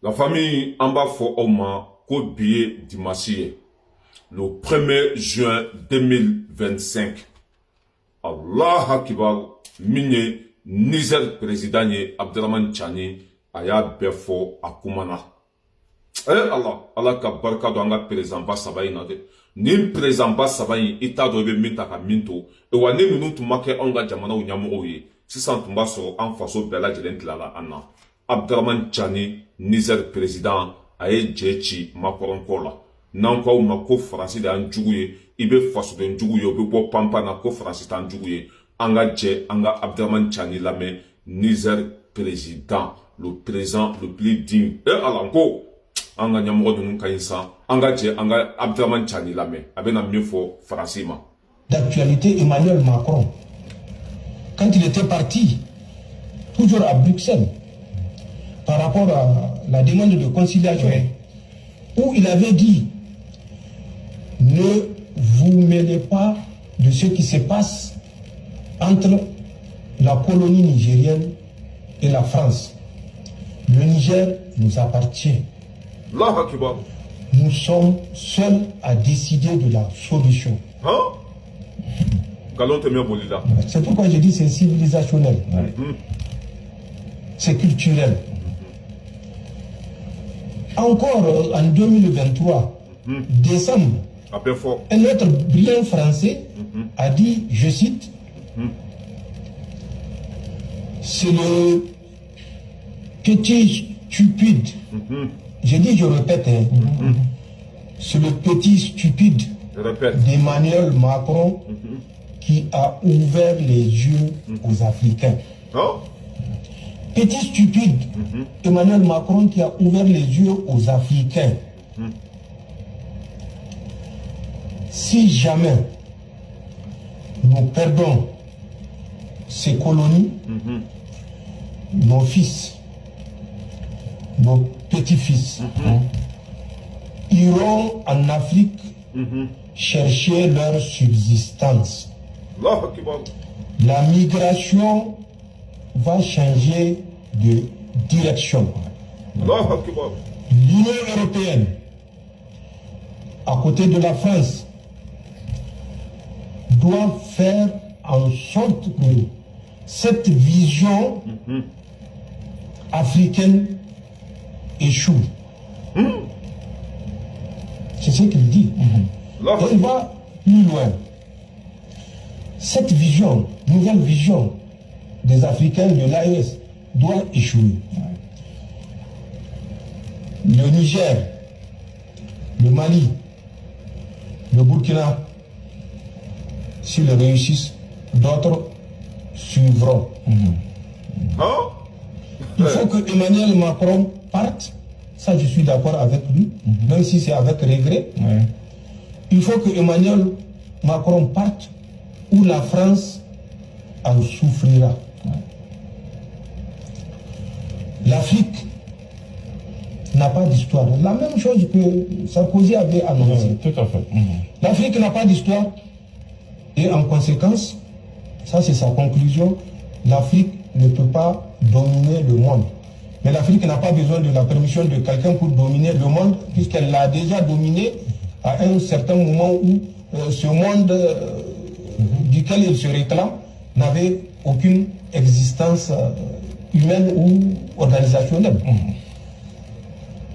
La famille Ambafo Oma, Kobié Dimassié, le 1er juin 2025. Allah Akibar, Mine, Niger président Abdelrahman Chani, Aya Befo Akumana. Allah ka barka do anga président ba sabayi na de. Ni président ba sabayi ita do be minta ka minto. E wa ne minu tumake onga jamana unyamu ye. Sisan tumba so en faso bela jelen tilala anna. Abdelrahman Chani, Niger président, aye jechi makoron kola. Nanko mako France de anjuguye, ibe faso de njuguye, obe bo pampa na ko France de anjuguye. Anga je, anga Abdelrahman Chani lame, Niger président, le président le plus digne. Alanko, anga nyamogo de nunkaïnsa, anga je, anga Abdelrahman Chani lame, abena mieux fo France ma. D'actualité, Emmanuel Macron, quand il était parti, toujours à Bruxelles, par rapport à la demande de conciliation, où il avait dit ne vous mêlez pas de ce qui se passe entre la colonie nigérienne et la France. Le Niger nous appartient. Nous sommes seuls à décider de la solution. C'est pourquoi je dis c'est civilisationnel. C'est culturel. Encore en 2023, décembre, un autre brillant français a dit, je cite, c'est le petit stupide, je dis, je répète, c'est le petit stupide d'Emmanuel Macron qui a ouvert les yeux aux Africains. Petit stupide, Emmanuel Macron qui a ouvert les yeux aux Africains. Si jamais nous perdons ces colonies, nos fils, nos petits-fils iront en Afrique chercher leur subsistance. La migration va changer de direction. L'Union européenne, à côté de la France, doit faire en sorte que cette vision africaine échoue. C'est ce qu'il dit. Et il va plus loin. Cette vision, nouvelle vision des Africains de l'AES doit échouer. Le Niger, le Mali, le Burkina, s'ils réussissent, d'autres suivront. Il faut que Emmanuel Macron parte, ça je suis d'accord avec lui, même si c'est avec regret. Il faut que Emmanuel Macron parte où la France en souffrira. L'Afrique n'a pas d'histoire. La même chose que Sarkozy avait annoncé. Tout à fait. L'Afrique n'a pas d'histoire. Et en conséquence, ça c'est sa conclusion, l'Afrique ne peut pas dominer le monde. Mais l'Afrique n'a pas besoin de la permission de quelqu'un pour dominer le monde, puisqu'elle l'a déjà dominé à un certain moment où ce monde duquel il se réclame n'avait aucune existence humaine ou organisationnelle.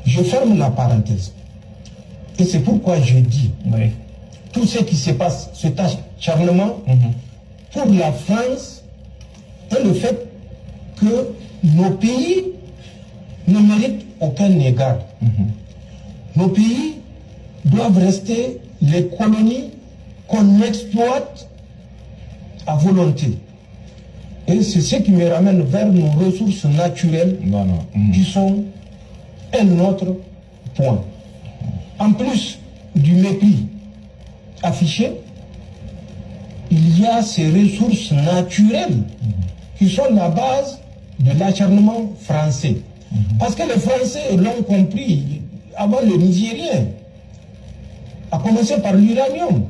Je ferme la parenthèse. Et c'est pourquoi je dis, tout ce qui se passe, cet acharnement pour la France et le fait que nos pays ne méritent aucun égard. Nos pays doivent rester les colonies qu'on exploite à volonté. Et c'est ce qui me ramène vers nos ressources naturelles qui sont un autre point. En plus du mépris affiché, il y a ces ressources naturelles qui sont la base de l'acharnement français. Parce que les Français l'ont compris avant le Nigérien, à commencer par l'uranium,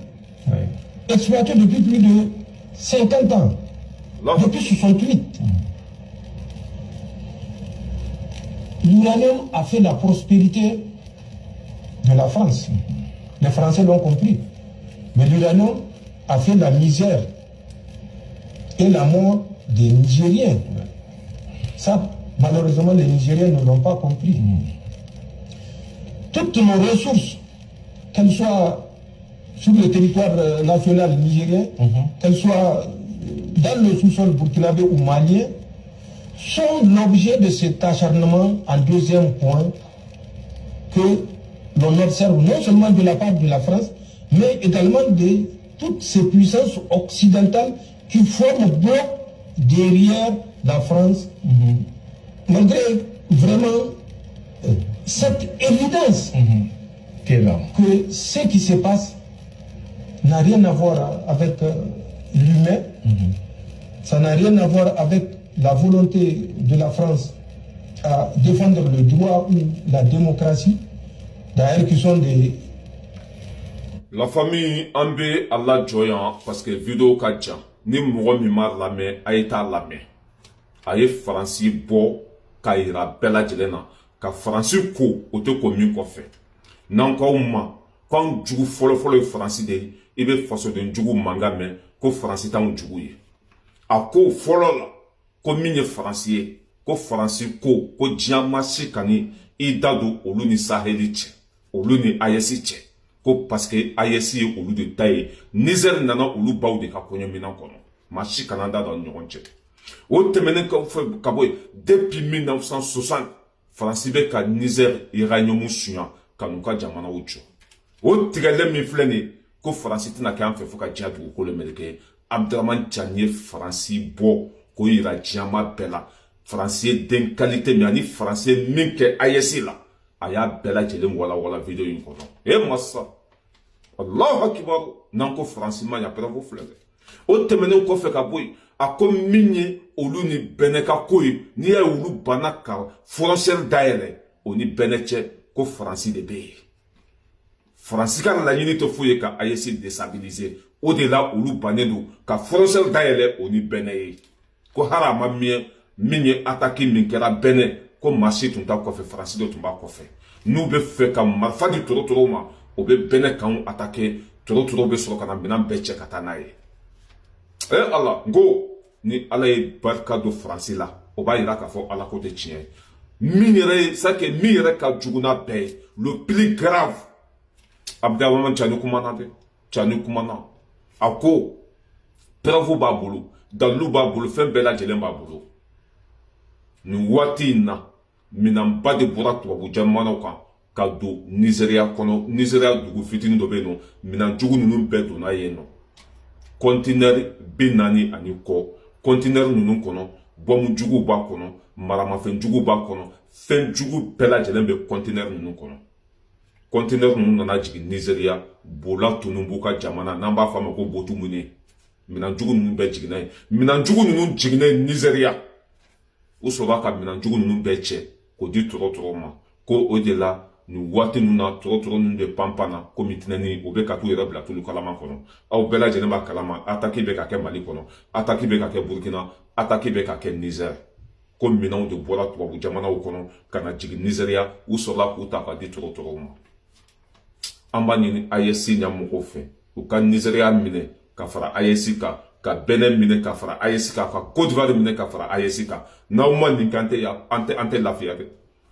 exploité depuis plus de 50 ans, depuis 68. L'uranium a fait la prospérité de la France. Les Français l'ont compris. Mais l'uranium a fait la misère et la mort des Nigériens. Ça, malheureusement, les Nigériens ne l'ont pas compris. Toutes nos ressources, qu'elles soient sur le territoire national nigérien, qu'elles soient dans le sous-sol burkinabé ou malien, sont l'objet de cet acharnement en deuxième point que l'on observe non seulement de la part de la France, mais également de toutes ces puissances occidentales qui forment bloc derrière la France, malgré vraiment cette évidence que ce qui se passe n'a rien à voir avec l'humain, ça n'a rien à voir avec la volonté de la France à défendre le droit ou la démocratie, d'ailleurs qui sont des... La famille Ambe Allah Joyan, parce que vidéo kacha, ni mouron mimar lame, aïta lame. Aïe Franci bo, kaira bella jelena, ka Franci ko, ote komi ko fait. Nanka ouma, quand djougou folo Franci de, ibe faso de djougou manga men, ko Franci ta djougou ye. A ko folo la, ko minye Franci ko Franci ko djama shikani, idadu olu ni saheli che, olu ni ayesi che. Ko parce que ayesi ye olu de taille, Niger nana olu baou de ka konyo minan kono. Machi kananda dans nyon che. O temene ka boy, depuis 1960, Franci be ka Niger iranyomu suyan, kanuka jamana ucho. O tigale mi fleni, ko Franci tina ka amfe foka djadu ko le meleke, Abdraman Tchanie Franci bo, ko ira djama bela. Franci den qualité mi ani Franci minke ayesi la. Aya bela jelem wala video yin kono. E massa. Allahu akbar nanko Franci ma ya pravo flele. O temene ko fe ka boy, ako minye olu ni beneka koy, ni ya olu banaka frontière daele, oni beneche ko Franci de be. Franci ka la yini to foye ka ayesi déstabiliser. Au delà olu banedo ka frontière daele oni beneye. Ko harama minye attaquer minkera bene. Ko marché tunta kofe Franci de tumba kofe. Nous be fait comme marfa di toro ma, obe bene kan attaquer toro be soro kana binan beche katanaye. Allah go ni ala ye barka do Franci la, oba ira ka fo ala kote tien. Minere ça que mire ka juguna be, le plus grave. Abdawaman chanu kumana de, chanu kumana. Ako pravo babulu, dalu babulu fen bela jelen babulu. Ni wati na minam ba de bora to abu jamana ka do Nigeria kono Nigeria dugu fitini do be no minan jugu nunu be do na ye no container binani ani ko container nunu kono bomu jugu ba kono marama fen jugu ba kono fen jugu pela jelen be container nunu kono container nunu na jigi Nigeria bola tunumbu ka jamana namba fama ko botu mune minan jugu nunu be jigi nay minan jugu nunu jigi Nigeria ou soba ka minan jugu nunu beche ko di toro ma ko odela ni wati nuna toro nunu de pampana ko mitinani obe ka tu yera bla tulu kalama kono aw bela jene ba kalama attaque be ka ke Mali kono attaque be ka ke Burkina attaque be ka ke Niger ko minan de bola to bu jamana o kono kana jigi Nigeria ou soba ko ta ka di toro ma amba ni ayesi nyamu ko fe o ka Nigeria mine ka fara ayesi ka Benin mine ka fara ayesi ka Côte d'Ivoire mine ka fara ayesi ka na uma ni kante ya ante lafiya de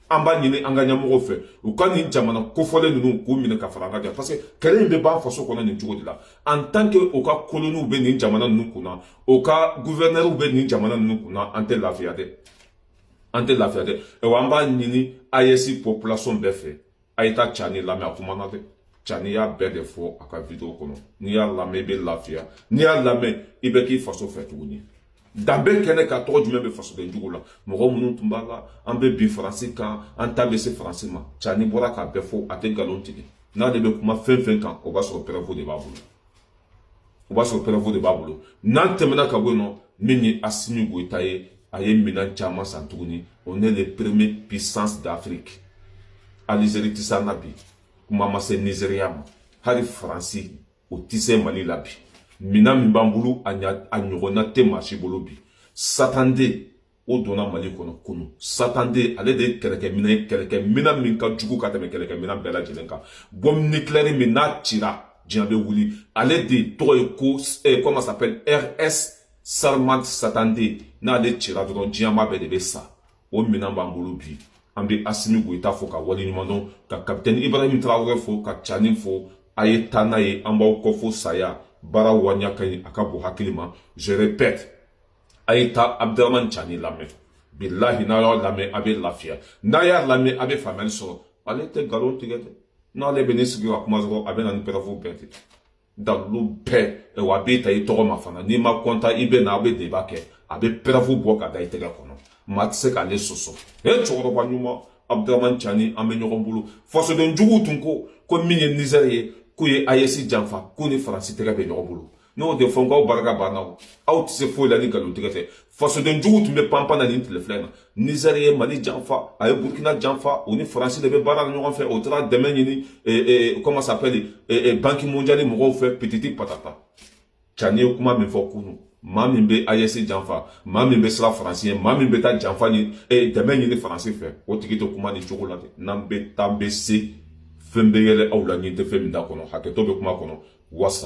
amba ni anganya mo fe o kan ni jamana ko fole nunu ko mine ka fara ngada parce que kele be ba faso kono ni jugo dila en tant que o ka kolonu be ni jamana nunu kuna o ka gouverneur be ni jamana nunu kuna ante lafiya de e wamba ni ayesi population be fe ayita chani la me akumana de chani ya bede fo aka video kono ni ya lame be lafiya ni ya lame ibe ki faso fe tuguni dambe kene ka to jume be faso de njugula mogo munu tumbala ambe bi Franci kan anta be se Franci ma chani bora ka be fo ate galon tigi na de be kuma fen kan o ba so prevo de babulu na temena ka bueno mini asimi go itaye aye minan chama santuguni on est les premières puissances d'Afrique Algérie tisanabi kuma mase Nigeria ma hari Franci o tise Mali labi mina mbambulu anya anyogona te machi bolobi satande o donna Mali kɔnɔ kunu Satande ale de ye kɛlɛkɛminɛn min ka jugu ka tɛmɛ kɛlɛkɛminɛn bɛɛ lajɛlen kan bombe nucléaire min n'a cira diɲɛ bɛ wuli ale de tɔgɔ ye ko comment ça s'appelle RS Salman Satande n'ale cira dɔrɔn diɲɛma bɛɛ de bɛ sa o minɛn b'an bolo bi an bɛ Asimi Goïta fo ka waleɲuman dɔn ka capitaine Ibrahim Traoré fo ka Tchani fo a ye taa n'a ye an b'aw kɔ fo saya baara wariya ka ɲi a ka bon hakili ma je répète a ye taa Abdraman Tchani lamɛn bilahi n'a y'a lamɛn a bɛ lafiya n'a y'a lamɛn a bɛ faamuyali sɔrɔ ale tɛ nkalon tigɛ dɛ n'ale bɛ ne sigi ka kuma dɔrɔn a bɛ na ni preuve bɛɛ de dalilu bɛɛ wa a bɛ ta i tɔgɔ ma fana n'i ma kɔntan i bɛ na a bɛ débat kɛ a bɛ preuve bɔ ka da i tɛgɛ kɔnɔ maa tɛ se k'ale sɔsɔ cɛkɔrɔba ɲuman Abdraman Tchani an bɛ ɲɔgɔn bolo fasoden juguw tun ko min ye Niger ye k'u ye AES janfa k'u ni Faransi tɛgɛ bɛ ɲɔgɔn bolo n'o de fɔ k'aw barika banna o aw tɛ se foyi la ni nkalon tigɛ tɛ fasoden juguw tun bɛ panpan na nin tile filɛ in na Niger ye Mali janfa a ye Burkina janfa o ni Faransi de bɛ baara la ɲɔgɔn fɛ o taara dɛmɛ ɲini comment ça s'appelle banque mondiale mɔgɔw fɛ petiti patata Tchani ye kuma min fɔ kunu maa min bɛ AES janfa maa min bɛ siran Faransi ɲɛ maa min bɛ taa janfa ni dɛmɛ ɲini Faransi fɛ o tigi tɛ kuma nin cogo la dɛ n'an bɛ taa an bɛ se fɛn bɛ yɛlɛ aw la ɲin tɛ fɛn min da kɔnɔ hakɛto bɛ kuma kɔnɔ wasa